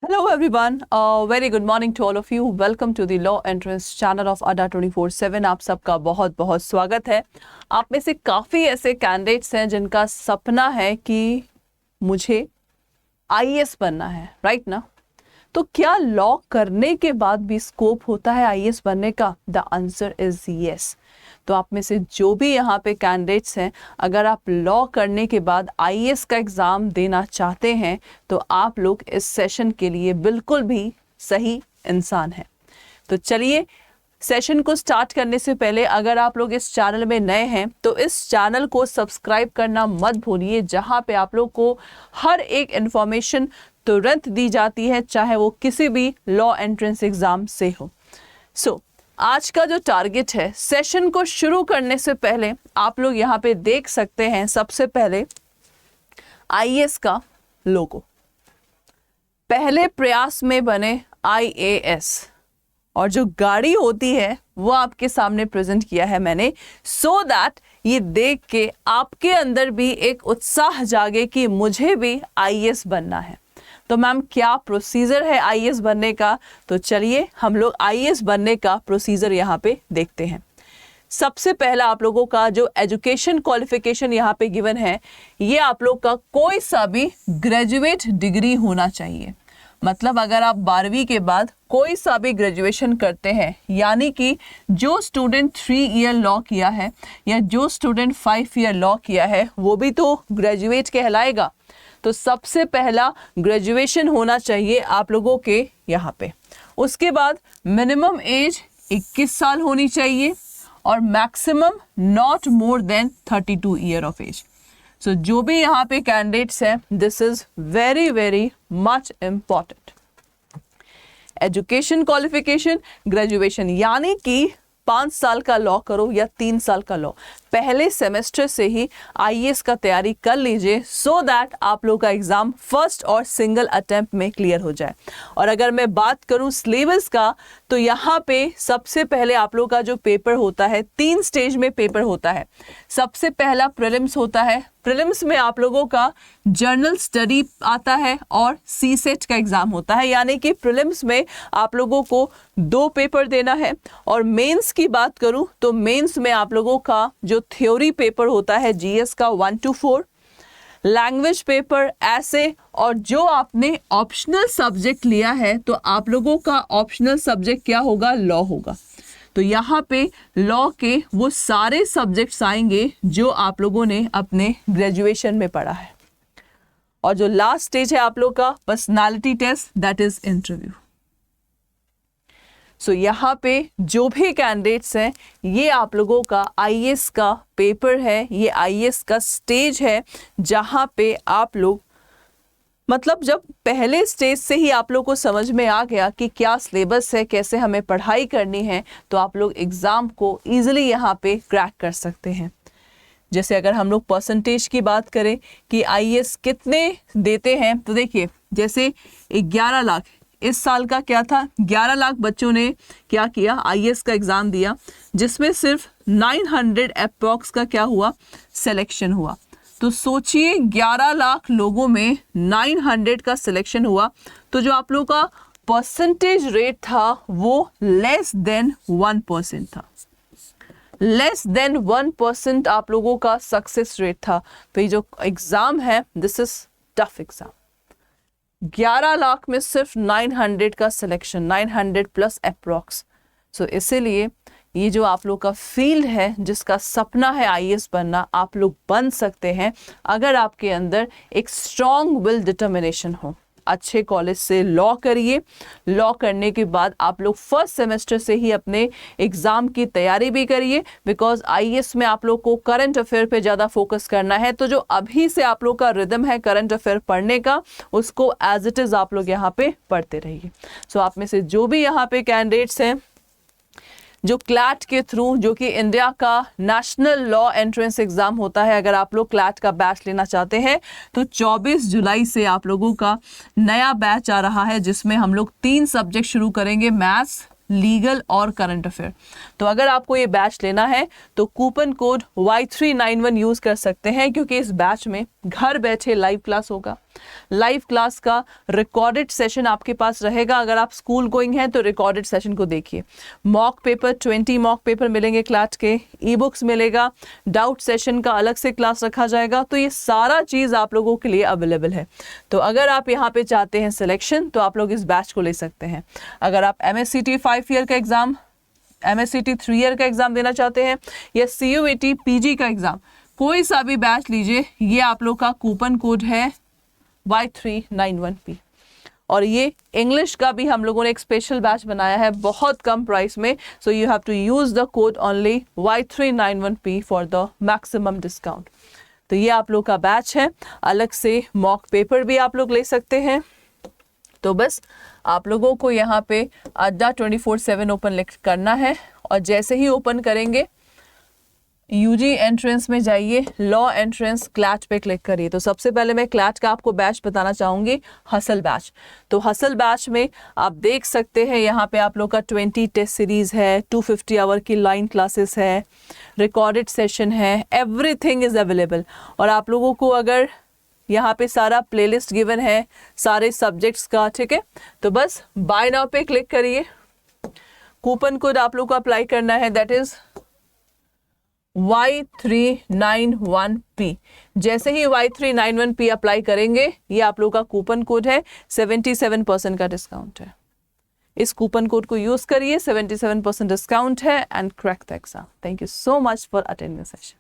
Hello everyone, very good morning to all of you. Welcome to the Law Entrance channel of ADA 24/7. आप सबका बहुत बहुत स्वागत है. आप में से काफ़ी ऐसे कैंडिडेट्स हैं जिनका सपना है कि मुझे आईएएस बनना है, राइट ना? तो क्या लॉ करने के बाद भी स्कोप होता है आईएएस बनने का? The answer is yes. तो आप में से जो भी यहाँ पे कैंडिडेट्स हैं, अगर आप लॉ करने के बाद आईएएस का एग्ज़ाम देना चाहते हैं तो आप लोग इस सेशन के लिए बिल्कुल भी सही इंसान हैं. तो चलिए सेशन को स्टार्ट करने से पहले अगर आप लोग इस चैनल में नए हैं तो इस चैनल को सब्सक्राइब करना मत भूलिए, जहाँ पे आप लोग को हर एक इन्फॉर्मेशन तुरंत दी जाती है, चाहे वो किसी भी लॉ एंट्रेंस एग्ज़ाम से हो. आज का जो टारगेट है, सेशन को शुरू करने से पहले आप लोग यहाँ पे देख सकते हैं सबसे पहले आईएएस का लोगो. पहले प्रयास में बने आईएएस और जो गाड़ी होती है वो आपके सामने प्रेजेंट किया है मैंने, सो दैट ये देख के आपके अंदर भी एक उत्साह जागे कि मुझे भी आईएएस बनना है. तो मैम क्या प्रोसीजर है आईएएस बनने का? तो चलिए हम लोग आईएएस बनने का प्रोसीजर यहाँ पे देखते हैं. सबसे पहला आप लोगों का जो एजुकेशन क्वालिफिकेशन यहाँ पे गिवन है, ये आप लोग का कोई सा भी ग्रेजुएट डिग्री होना चाहिए. मतलब अगर आप 12वीं के बाद कोई सा भी ग्रेजुएशन करते हैं, यानी कि जो स्टूडेंट 3 ईयर लॉ किया है या जो स्टूडेंट 5 ईयर लॉ किया है वो भी तो ग्रेजुएट कहलाएगा. तो सबसे पहला ग्रेजुएशन होना चाहिए आप लोगों के यहाँ पे. उसके बाद मिनिमम एज 21 साल होनी चाहिए और maximum not more than 32 year of age. So जो भी यहाँ पे कैंडिडेट्स हैं, this is very very much important. Education qualification graduation, यानी कि 5 साल का लॉ करो या 3 साल का लॉ, पहले सेमेस्टर से ही आईएएस का तैयारी कर लीजिए, सो दैट आप लोग का एग्ज़ाम फर्स्ट और सिंगल अटेम्प्ट में क्लियर हो जाए. और अगर मैं बात करूं सिलेबस का, तो यहाँ पे सबसे पहले आप लोग का जो पेपर होता है, 3 स्टेज में पेपर होता है. सबसे पहला प्रीलिम्स होता है. प्रीलिम्स में आप लोगों का जर्नल स्टडी आता है और सीसेट का एग्ज़ाम होता है, यानी कि प्रीलिम्स में आप लोगों को 2 पेपर देना है. और मेंस की बात करूं तो मेंस में आप लोगों का जो थ्योरी पेपर होता है जीएस का 1 to 4, लैंग्वेज पेपर, ऐसे, और जो आपने ऑप्शनल सब्जेक्ट लिया है तो आप लोगों का ऑप्शनल सब्जेक्ट क्या होगा? लॉ होगा. तो यहाँ पे लॉ के वो सारे सब्जेक्ट्स आएंगे जो आप लोगों ने अपने ग्रेजुएशन में पढ़ा है. और जो लास्ट स्टेज है आप लोग का personality test, that is interview. So यहाँ पे जो भी कैंडिडेट्स हैं, ये आप लोगों का आईएएस का पेपर है, ये आईएएस का स्टेज है जहाँ पे आप लोग, मतलब जब पहले स्टेज से ही आप लोग को समझ में आ गया कि क्या सिलेबस है, कैसे हमें पढ़ाई करनी है, तो आप लोग एग्ज़ाम को ईजिली यहाँ पे क्रैक कर सकते हैं. जैसे अगर हम लोग परसेंटेज की बात करें कि आईएएस कितने देते हैं, तो देखिए जैसे 11 लाख इस साल का क्या था, 11 लाख बच्चों ने क्या किया, आईएएस का एग्ज़ाम दिया, जिसमें सिर्फ 900 अप्रॉक्स का क्या हुआ, सिलेक्शन हुआ. तो सोचिए 11 लाख लोगों में 900 का सिलेक्शन हुआ, तो जो आप लोगों का परसेंटेज रेट था वो लेस देन 1% था. लेस देन 1% आप लोगों का सक्सेस रेट था. तो ये जो एग्ज़ाम है, this is tough exam. 11 lakh में सिर्फ 900 का सिलेक्शन, 900 प्लस अप्रॉक्स. सो इसीलिए ये जो आप लोग का फील्ड है, जिसका सपना है आईएएस बनना, आप लोग बन सकते हैं अगर आपके अंदर एक स्ट्रॉन्ग विल डिटर्मिनेशन हो. अच्छे कॉलेज से लॉ करिए. लॉ करने के बाद आप लोग फर्स्ट सेमेस्टर से ही अपने एग्ज़ाम की तैयारी भी करिए, बिकॉज आईएएस में आप लोग को करंट अफेयर पे ज़्यादा फोकस करना है. तो जो अभी से आप लोग का रिदम है करंट अफेयर पढ़ने का, उसको एज इट इज़ आप लोग यहाँ पे पढ़ते रहिए. सो आप में से जो भी यहाँ पे कैंडिडेट्स हैं जो क्लैट के थ्रू, जो कि इंडिया का नेशनल लॉ एंट्रेंस एग्ज़ाम होता है, अगर आप लोग क्लैट का बैच लेना चाहते हैं तो 24 जुलाई से आप लोगों का नया बैच आ रहा है, जिसमें हम लोग 3 सब्जेक्ट शुरू करेंगे, मैथ्स, लीगल और करंट अफेयर. तो अगर आपको ये बैच लेना है तो कूपन कोड Y391 यूज़ कर सकते हैं, क्योंकि इस बैच में घर बैठे लाइव क्लास होगा, लाइव क्लास का रिकॉर्डेड सेशन आपके पास रहेगा। अगर आप स्कूल गोइंग हैं तो रिकॉर्डेड सेशन को देखिए। मॉक पेपर 20 मॉक पेपर मिलेंगे क्लास के, ई बुक्स मिलेगा, डाउट सेशन का अलग से क्लास रखा जाएगा। तो ये सारा चीज़ आप लोगों के लिए अवेलेबल है। तो अगर आप यहाँ पे चाहते हैं सिलेक्शन तो आप लोग इस बैच को ले सकते हैं। अगर आप MSCT 5 ईयर का एग्ज़ाम, MSCT 3 ईयर का एग्ज़ाम देना चाहते हैं या CUET PG का एग्ज़ाम, कोई सा भी बैच लीजिए, ये आप लोग का कूपन कोड है Y391P। और ये इंग्लिश का भी हम लोगों ने एक स्पेशल बैच बनाया है बहुत कम प्राइस में। So you have to use the code only Y391P for the maximum discount. तो ये आप लोग का बैच है। अलग से मॉक पेपर भी आप लोग ले सकते हैं। तो बस आप लोगों को यहाँ पे अड्डा 24/7 ओपन करना है और जैसे ही ओपन करेंगे UG एंट्रेंस में जाइए, लॉ एंट्रेंस क्लैट पे क्लिक करिए। तो सबसे पहले मैं क्लैट का आपको बैच बताना चाहूँगी, हसल बैच। तो हसल बैच में आप देख सकते हैं यहाँ पे आप लोग का 20 टेस्ट सीरीज़ है, 250 आवर की लाइन क्लासेस है, रिकॉर्डेड सेशन है, एवरीथिंग इज़ अवेलेबल। और आप लोगों को अगर यहाँ पे सारा प्लेलिस्ट गिवन है सारे सब्जेक्ट्स का, ठीक है। तो बस बाय नाउ पे क्लिक करिए। कूपन कोड आप लोग को अप्लाई करना है, दैट इज़ Y391P। जैसे ही Y391P अप्लाई करेंगे, ये आप लोग का कूपन कोड है, 77% का डिस्काउंट है। इस कूपन कोड को यूज़ करिए, 77% डिस्काउंट है and crack the exam. Thank you so much for attending session.